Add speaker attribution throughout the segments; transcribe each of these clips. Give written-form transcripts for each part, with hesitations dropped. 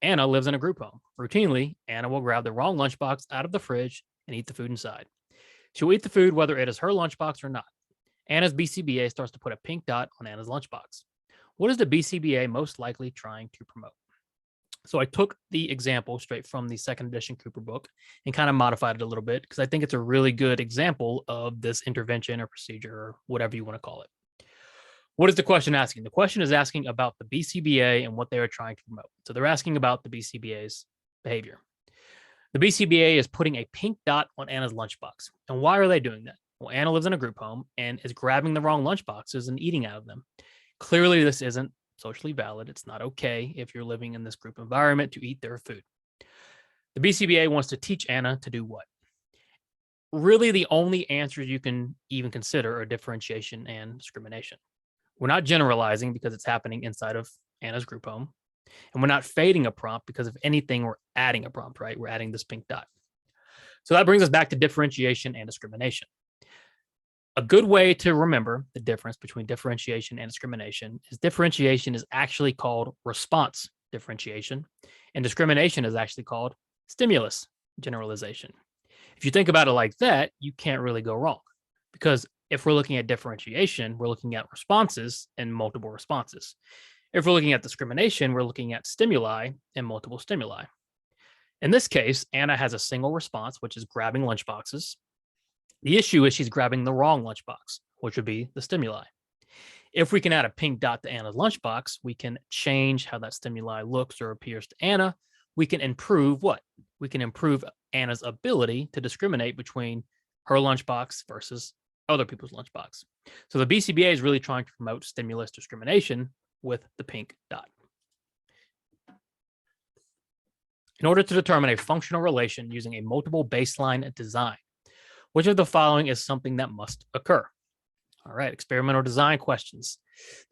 Speaker 1: Anna lives in a group home. Routinely, Anna will grab the wrong lunchbox out of the fridge and eat the food inside. She will eat the food whether it is her lunchbox or not. Anna's BCBA starts to put a pink dot on Anna's lunchbox. What is the BCBA most likely trying to promote? So I took the example straight from the second edition Cooper book and kind of modified it a little bit because I think it's a really good example of this intervention or procedure or whatever you want to call it. What is the question asking? The question is asking about the BCBA and what they are trying to promote. So they're asking about the BCBA's behavior. The BCBA is putting a pink dot on Anna's lunchbox. And why are they doing that? Well, Anna lives in a group home and is grabbing the wrong lunchboxes and eating out of them. Clearly, this isn't socially valid. It's not okay if you're living in this group environment to eat their food. The BCBA wants to teach Anna to do what? Really, the only answers you can even consider are differentiation and discrimination. We're not generalizing because it's happening inside of Anna's group home. And we're not fading a prompt because if anything, we're adding a prompt, right? We're adding this pink dot. So that brings us back to differentiation and discrimination. A good way to remember the difference between differentiation and discrimination is differentiation is actually called response differentiation, and discrimination is actually called stimulus generalization. If you think about it like that, you can't really go wrong because if we're looking at differentiation, we're looking at responses and multiple responses. If we're looking at discrimination, we're looking at stimuli and multiple stimuli. In this case, Anna has a single response, which is grabbing lunchboxes. The issue is she's grabbing the wrong lunchbox, which would be the stimuli. If we can add a pink dot to Anna's lunchbox, we can change how that stimuli looks or appears to Anna. We can improve what? We can improve Anna's ability to discriminate between her lunchbox versus other people's lunchbox. So the BCBA is really trying to promote stimulus discrimination with the pink dot. In order to determine a functional relation using a multiple baseline design, which of the following is something that must occur? All right, experimental design questions.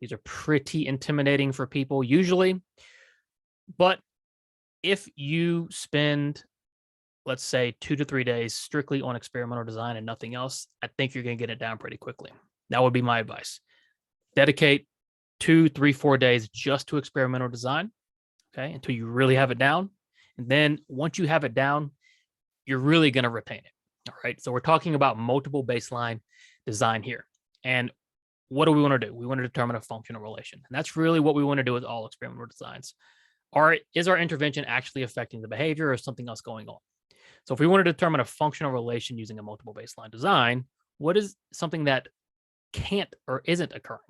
Speaker 1: These are pretty intimidating for people usually, but if you spend, let's say, 2 to 3 days strictly on experimental design and nothing else, I think you're going to get it down pretty quickly. That would be my advice. Dedicate 2, 3, 4 days just to experimental design, okay, until you really have it down. And then once you have it down, you're really going to retain it. All right. So we're talking about multiple baseline design here. And what do we want to do? We want to determine a functional relation. And that's really what we want to do with all experimental designs. Is our intervention actually affecting the behavior or something else going on? So if we want to determine a functional relation using a multiple baseline design, what is something that can't or isn't occurring?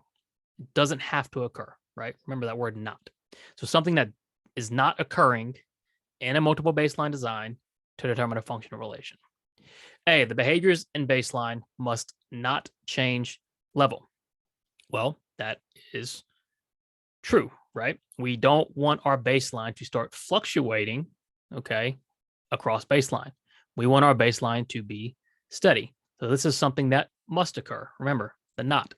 Speaker 1: It doesn't have to occur, right? Remember that word not. So something that is not occurring in a multiple baseline design to determine a functional relation. A, the behaviors in baseline must not change level. Well, that is true, right? We don't want our baseline to start fluctuating, okay, across baseline. We want our baseline to be steady. So this is something that must occur. Remember, the not.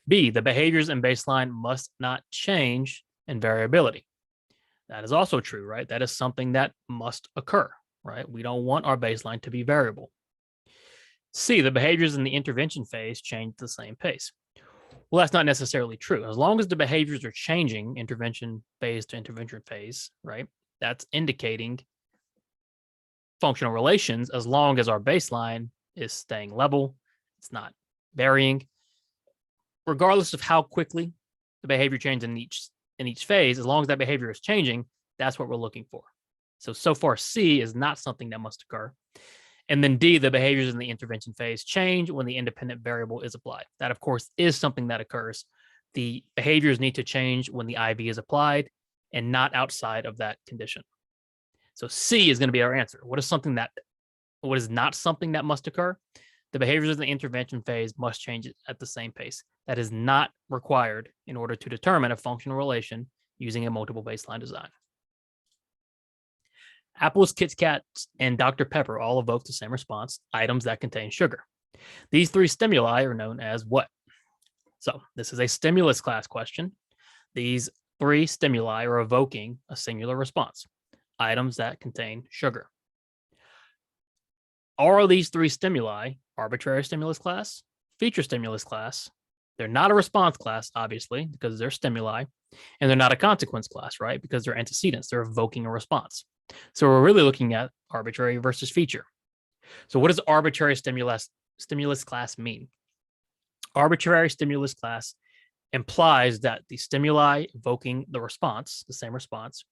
Speaker 1: B, the behaviors in baseline must not change in variability. That is also true, right? That is something that must occur, right? We don't want our baseline to be variable. C, the behaviors in the intervention phase change at the same pace. Well, that's not necessarily true. As long as the behaviors are changing intervention phase to intervention phase, right? That's indicating functional relations as long as our baseline is staying level, it's not varying. Regardless of how quickly the behavior changes in each phase, as long as that behavior is changing, that's what we're looking for. So far, C is not something that must occur. And then D, the behaviors in the intervention phase change when the independent variable is applied. That, of course, is something that occurs. The behaviors need to change when the IV is applied and not outside of that condition. So C is going to be our answer. What is not something that must occur? The behaviors in the intervention phase must change at the same pace. That is not required in order to determine a functional relation using a multiple baseline design. Apples, Kit Kats, and Dr. Pepper all evoke the same response, items that contain sugar. These three stimuli are known as what? So this is a stimulus class question. These three stimuli are evoking a singular response, items that contain sugar. Are these three stimuli arbitrary stimulus class, feature stimulus class, They're not a response class, obviously, because they're stimuli, and they're not a consequence class, right? Because they're antecedents. They're evoking a response. So we're really looking at arbitrary versus feature. So what does arbitrary stimulus class mean? Arbitrary stimulus class implies that the stimuli evoking the response, the same response,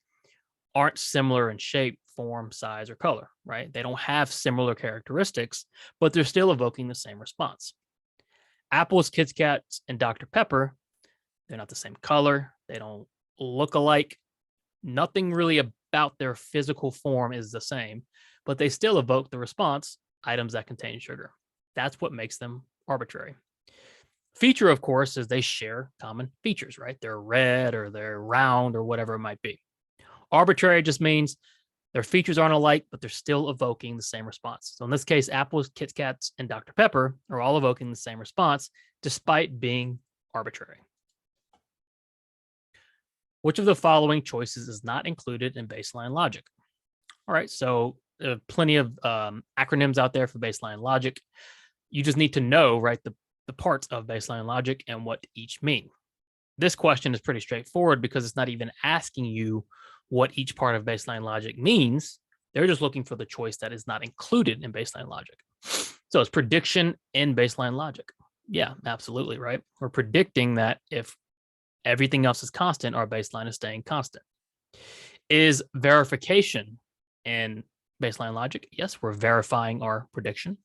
Speaker 1: aren't similar in shape, form, size, or color, right? They don't have similar characteristics, but they're still evoking the same response. Apples, Kit Kats, and Dr. Pepper, they're not the same color. They don't look alike. Nothing really about their physical form is the same, but they still evoke the response, items that contain sugar. That's what makes them arbitrary. Feature, of course, is they share common features, right? They're red or they're round or whatever it might be. Arbitrary just means their features aren't alike, but they're still evoking the same response. So in this case, apples, Kit Kats, and Dr. Pepper are all evoking the same response, despite being arbitrary. Which of the following choices is not included in baseline logic? All right, so plenty of acronyms out there for baseline logic. You just need to know, right, the parts of baseline logic and what each mean. This question is pretty straightforward because it's not even asking you what each part of baseline logic means. They're just looking for the choice that is not included in baseline logic. So it's prediction in baseline logic. Yeah, absolutely, right? We're predicting that if everything else is constant, our baseline is staying constant. Is verification in baseline logic? Yes, we're verifying our prediction.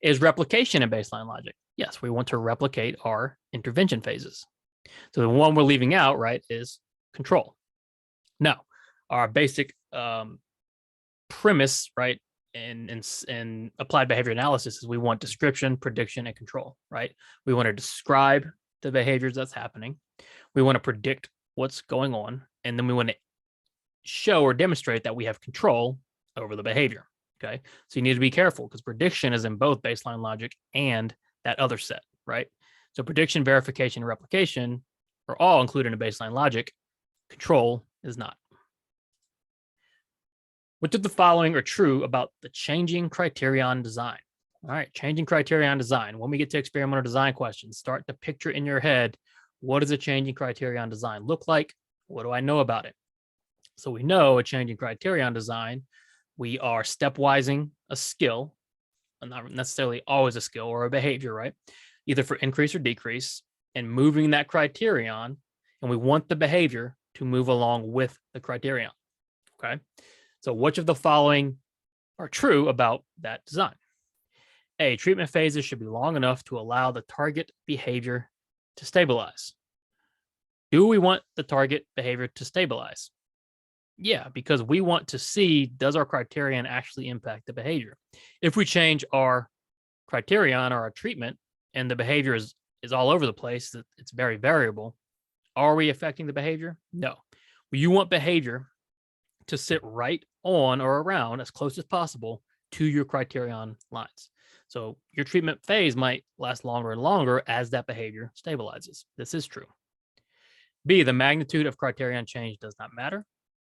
Speaker 1: Is replication in baseline logic? Yes, we want to replicate our intervention phases. So the one we're leaving out, right, is control. Now, our basic premise, right, in applied behavior analysis is we want description, prediction, and control, right? We want to describe the behaviors that's happening. We want to predict what's going on, and then we want to show or demonstrate that we have control over the behavior. Okay, so you need to be careful because prediction is in both baseline logic and that other set, right? So prediction, verification, and replication are all included in baseline logic. Control is not. Which of the following are true about the changing criterion design? All right, changing criterion design. When we get to experimental design questions, start to picture in your head, what does a changing criterion design look like? What do I know about it? So we know a changing criterion design, we are stepwising a skill, not necessarily always a skill or a behavior, right? Either for increase or decrease, and moving that criterion, and we want the behavior to move along with the criterion, okay? So which of the following are true about that design? A, treatment phases should be long enough to allow the target behavior to stabilize. Do we want the target behavior to stabilize? Yeah, because we want to see, does our criterion actually impact the behavior? If we change our criterion or our treatment and the behavior is all over the place, it's very variable, are we affecting the behavior? No. You want behavior to sit right on or around as close as possible to your criterion lines. So your treatment phase might last longer and longer as that behavior stabilizes. This is true. B, the magnitude of criterion change does not matter.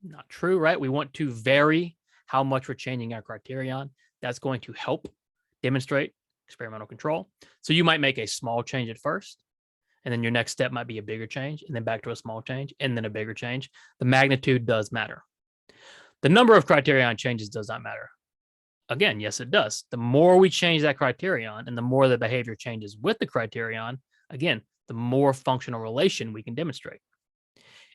Speaker 1: Not true, right? We want to vary how much we're changing our criterion. That's going to help demonstrate experimental control. So you might make a small change at first, and then your next step might be a bigger change, and then back to a small change, and then a bigger change. The magnitude does matter. The number of criterion changes does not matter. Again, yes, it does. The more we change that criterion and the more the behavior changes with the criterion, again, the more functional relation we can demonstrate.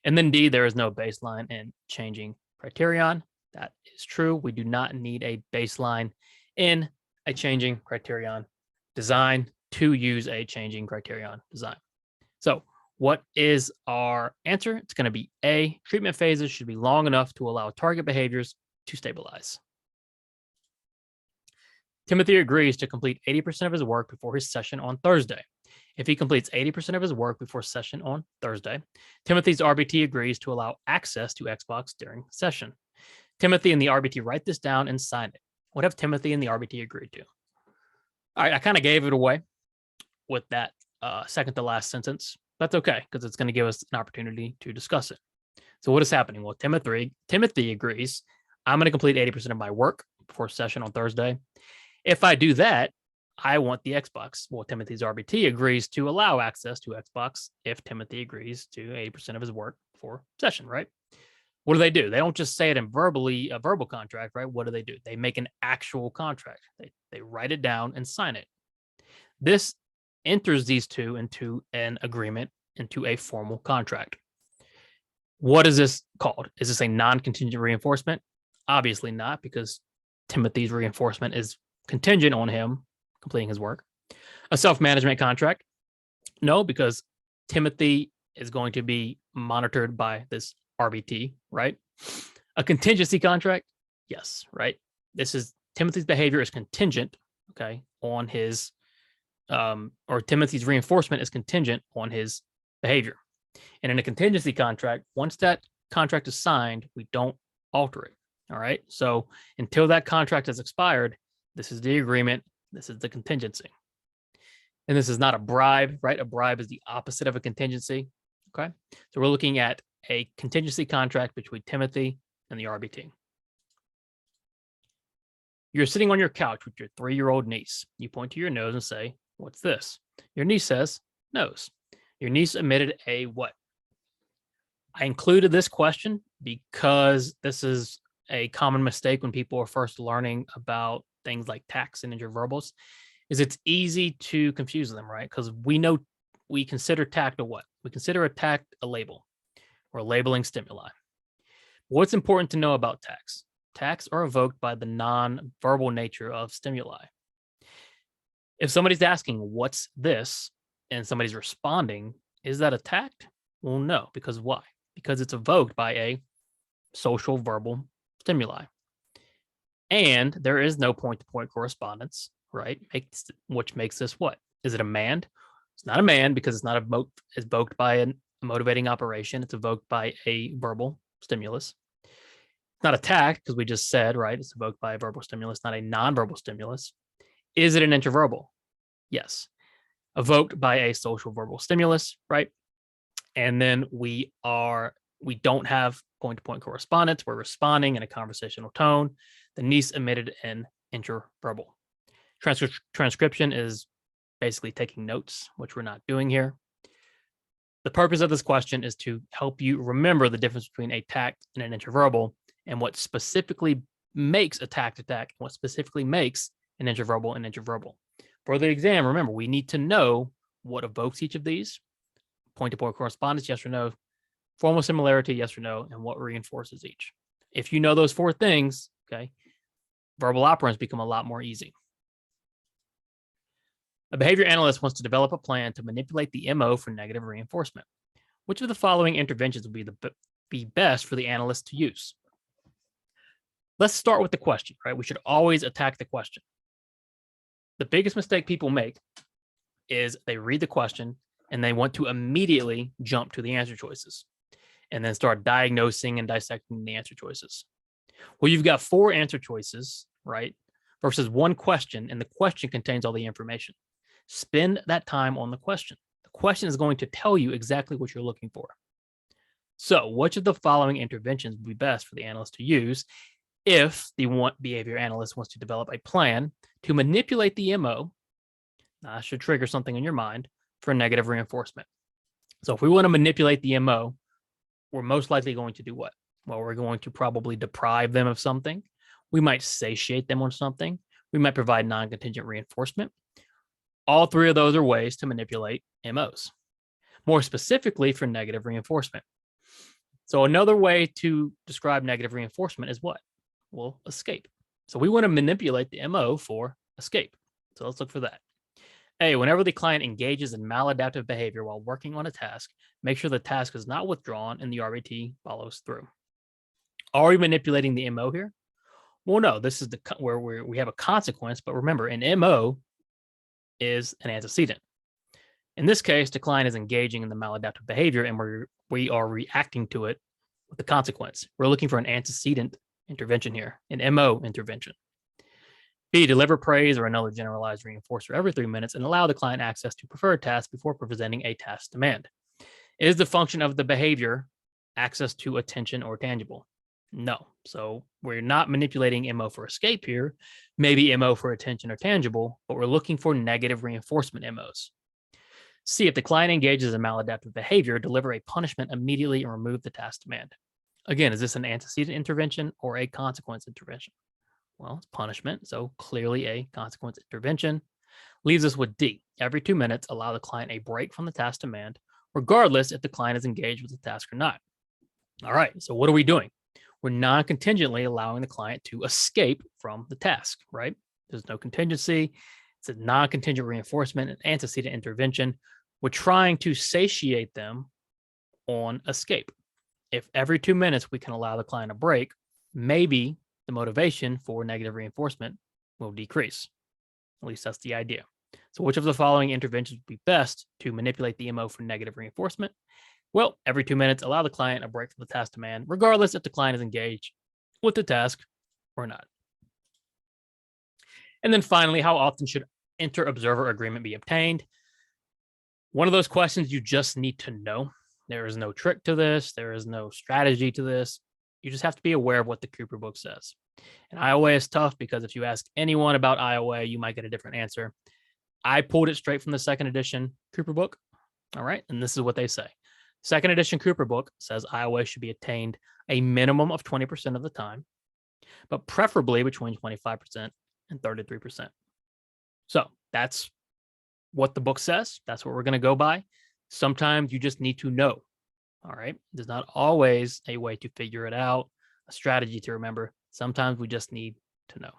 Speaker 1: And then D, there is no baseline in changing criterion. That is true. We do not need a baseline in a changing criterion design to use a changing criterion design. So what is our answer? It's going to be A, treatment phases should be long enough to allow target behaviors to stabilize. Timothy agrees to complete 80% of his work before his session on Thursday. If he completes 80% of his work before session on Thursday, Timothy's RBT agrees to allow access to Xbox during session. Timothy and the RBT write this down and sign it. What have Timothy and the RBT agreed to? All right, I kind of gave it away with that second to last sentence. That's okay, because it's going to give us an opportunity to discuss it. So what is happening? Well, Timothy agrees, I'm going to complete 80% of my work before session on Thursday. If I do that, I want the Xbox. Well, Timothy's RBT agrees to allow access to Xbox if Timothy agrees to 80% of his work for session, right? What do? They don't just say it in a verbal contract, right? What do? They make an actual contract. They write it down and sign it. This enters these two into an agreement, into a formal contract. What is this called? Is this a non-contingent reinforcement? Obviously not, because Timothy's reinforcement is contingent on him completing his work. A self-management contract? No, because Timothy is going to be monitored by this RBT, right? A contingency contract? Yes, right? This is Timothy's behavior is contingent, okay, on his, or Timothy's reinforcement is contingent on his behavior. And in a contingency contract, once that contract is signed, we don't alter it. All right. So until that contract has expired, this is the agreement. This is the contingency. And this is not a bribe, right? A bribe is the opposite of a contingency. Okay. So we're looking at a contingency contract between Timothy and the RBT. You're sitting on your couch with your 3-year-old niece. You point to your nose and say, "What's this?" Your niece says, "Nose." Your niece emitted a what? I included this question because this is a common mistake when people are first learning about things like tax and interverbals, is it's easy to confuse them, right? Because we consider tact a what? We consider a tact a label. We're labeling stimuli. What's important to know about tacts? Tacts are evoked by the non-verbal nature of stimuli. If somebody's asking, "What's this?" and somebody's responding, "Is that a tact?" Well, no, because why? Because it's evoked by a social verbal stimuli. And there is no point-to-point correspondence, right? Which makes this what? Is it a mand? It's not a mand because it's not evoked by a motivating operation. It's evoked by a verbal stimulus. It's not a tact because we just said, right, it's evoked by a verbal stimulus, not a non-verbal stimulus. Is it an interverbal? Yes. Evoked by a social verbal stimulus, right? And then we don't have point-to-point correspondence. We're responding in a conversational tone. The niece emitted an interverbal. Transcription is basically taking notes, which we're not doing here. The purpose of this question is to help you remember the difference between a tact and an interverbal and what specifically makes a tact a tact, and what specifically makes an interverbal an interverbal. For the exam, remember, we need to know what evokes each of these. Point-to-point correspondence, yes or no. Formal similarity, yes or no, and what reinforces each. If you know those 4 things, okay, verbal operands become a lot more easy. A behavior analyst wants to develop a plan to manipulate the MO for negative reinforcement. Which of the following interventions would be best for the analyst to use? Let's start with the question, right? We should always attack the question. The biggest mistake people make is they read the question and they want to immediately jump to the answer choices and then start diagnosing and dissecting the answer choices. Well, you've got 4 answer choices, right? Versus 1 question, and the question contains all the information. Spend that time on the question. The question is going to tell you exactly what you're looking for. So, which of the following interventions would be best for the analyst to use if the behavior analyst wants to develop a plan to manipulate the MO? That should trigger something in your mind for negative reinforcement. So if we want to manipulate the MO, we're most likely going to do what? Well, we're going to probably deprive them of something. We might satiate them on something. We might provide non-contingent reinforcement. All 3 of those are ways to manipulate MOs. More specifically for negative reinforcement. So another way to describe negative reinforcement is what? Well, escape. So we want to manipulate the MO for escape. So let's look for that. A, whenever the client engages in maladaptive behavior while working on a task, make sure the task is not withdrawn and the RBT follows through. Are we manipulating the MO here? Well, no, this is where we have a consequence, but remember, an MO is an antecedent. In this case, the client is engaging in the maladaptive behavior and we are reacting to it with the consequence. We're looking for an antecedent intervention here, an MO intervention. B, deliver praise or another generalized reinforcer every 3 minutes and allow the client access to preferred tasks before presenting a task demand. Is the function of the behavior access to attention or tangible? No. So we're not manipulating MO for escape here, maybe MO for attention or tangible, but we're looking for negative reinforcement MOs. C, if the client engages in maladaptive behavior, deliver a punishment immediately and remove the task demand. Again, is this an antecedent intervention or a consequence intervention? Well, it's punishment, so clearly a consequence intervention. Leaves us with D. Every 2 minutes, allow the client a break from the task demand, regardless if the client is engaged with the task or not. All right, so what are we doing? We're non-contingently allowing the client to escape from the task, right? There's no contingency. It's a non-contingent reinforcement and antecedent intervention. We're trying to satiate them on escape. If every 2 minutes we can allow the client a break, maybe the motivation for negative reinforcement will decrease. At least that's the idea. So which of the following interventions would be best to manipulate the MO for negative reinforcement? Well, every 2 minutes, allow the client a break from the task demand, regardless if the client is engaged with the task or not. And then finally, how often should inter-observer agreement be obtained? One of those questions you just need to know. There is no trick to this. There is no strategy to this. You just have to be aware of what the Cooper book says. And IOA is tough because if you ask anyone about IOA, you might get a different answer. I pulled it straight from the second edition Cooper book. All right. And this is what they say. Second edition Cooper book says IOA should be attained a minimum of 20% of the time, but preferably between 25% and 33%. So that's what the book says. That's what we're going to go by. Sometimes you just need to know. All right. There's not always a way to figure it out, a strategy to remember. Sometimes we just need to know.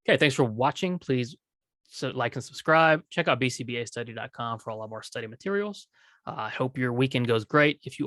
Speaker 1: Okay. Thanks for watching. Please like and subscribe. Check out bcbastudy.com for all of our study materials. I hope your weekend goes great. If you